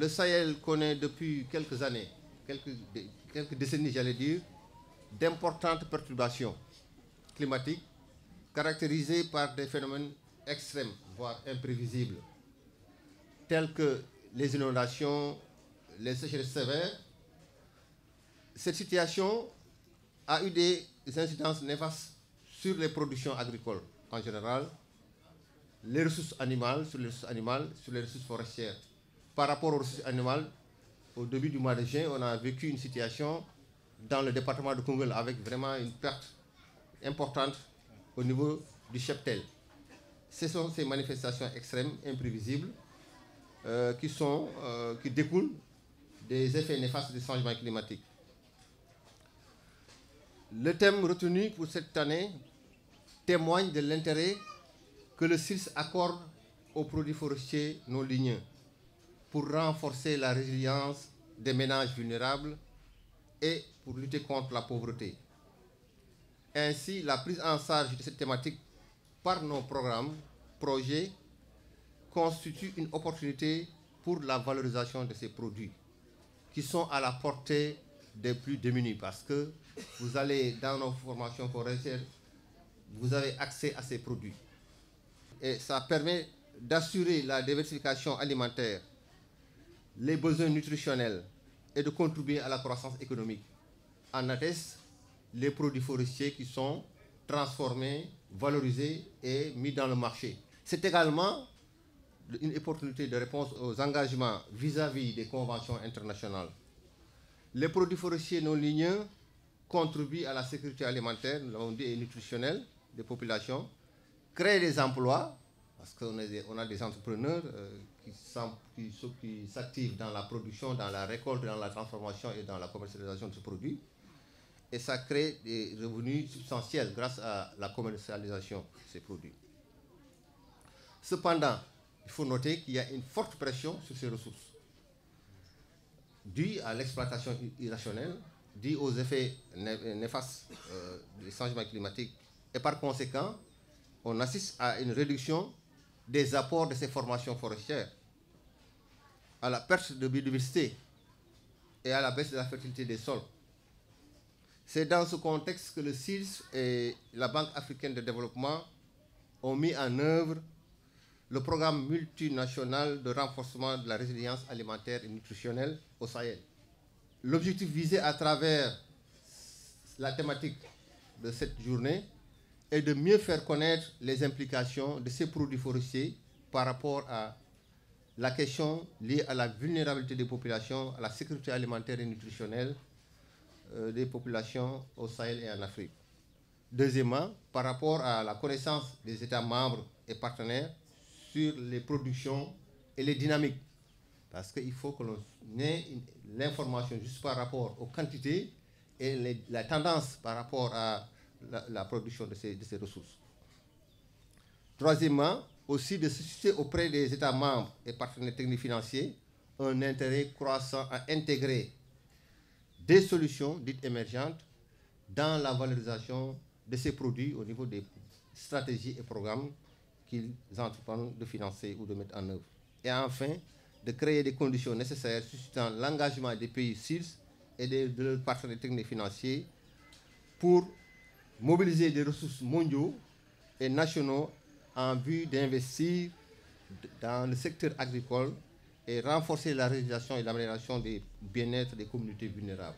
Sahel connaît depuis quelques années, quelques décennies, j'allais dire, d'importantes perturbations climatiques caractérisées par des phénomènes extrêmes, voire imprévisibles, tels que les inondations, les sécheresses sévères. Cette situation a eu des incidences néfastes sur les productions agricoles en général, les ressources animales, sur les ressources forestières. Par rapport aux ressources animales, au début du mois de juin, on a vécu une situation dans le département de Koungheul avec vraiment une perte importante au niveau du cheptel. Ce sont ces manifestations extrêmes, imprévisibles, qui découlent des effets néfastes du changement climatique. Le thème retenu pour cette année témoigne de l'intérêt que le CILS accorde aux produits forestiers non ligneux pour renforcer la résilience des ménages vulnérables et pour lutter contre la pauvreté. Ainsi, la prise en charge de cette thématique par nos programmes, projets, constitue une opportunité pour la valorisation de ces produits qui sont à la portée des plus démunis, parce que vous allez dans nos formations forestières, vous avez accès à ces produits. Et ça permet d'assurer la diversification alimentaire, les besoins nutritionnels et de contribuer à la croissance économique. En attestent les produits forestiers qui sont transformés, valorisés et mis dans le marché. C'est également une opportunité de réponse aux engagements vis-à-vis des conventions internationales. Les produits forestiers non ligneux contribuent à la sécurité alimentaire, nous l'avons dit, et nutritionnelle des populations, créent des emplois, parce qu'on a des entrepreneurs qui s'activent dans la production, dans la récolte, dans la transformation et dans la commercialisation de ce produit. Et ça crée des revenus substantiels grâce à la commercialisation de ces produits. Cependant, il faut noter qu'il y a une forte pression sur ces ressources, due à l'exploitation irrationnelle, due aux effets néfastes du changement climatique. Et par conséquent, on assiste à une réduction des apports de ces formations forestières, à la perte de biodiversité et à la baisse de la fertilité des sols. C'est dans ce contexte que le CILS et la Banque africaine de développement ont mis en œuvre le programme multinational de renforcement de la résilience alimentaire et nutritionnelle au Sahel. L'objectif visé à travers la thématique de cette journée est de mieux faire connaître les implications de ces produits forestiers par rapport à la question liée à la vulnérabilité des populations, à la sécurité alimentaire et nutritionnelle des populations au Sahel et en Afrique. Deuxièmement, par rapport à la connaissance des États membres et partenaires sur les productions et les dynamiques. Parce qu'il faut que l'on ait l'information juste par rapport aux quantités et la tendance par rapport à la production de ces ressources. Troisièmement, aussi de susciter auprès des États membres et partenaires techniques financiers un intérêt croissant à intégrer des solutions dites émergentes dans la valorisation de ces produits au niveau des stratégies et programmes qu'ils entreprennent de financer ou de mettre en œuvre. Et enfin, de créer des conditions nécessaires suscitant l'engagement des pays CILS et de leurs partenaires techniques financiers pour mobiliser des ressources mondiaux et nationaux en vue d'investir dans le secteur agricole et renforcer la réalisation et l'amélioration des bien-être des communautés vulnérables.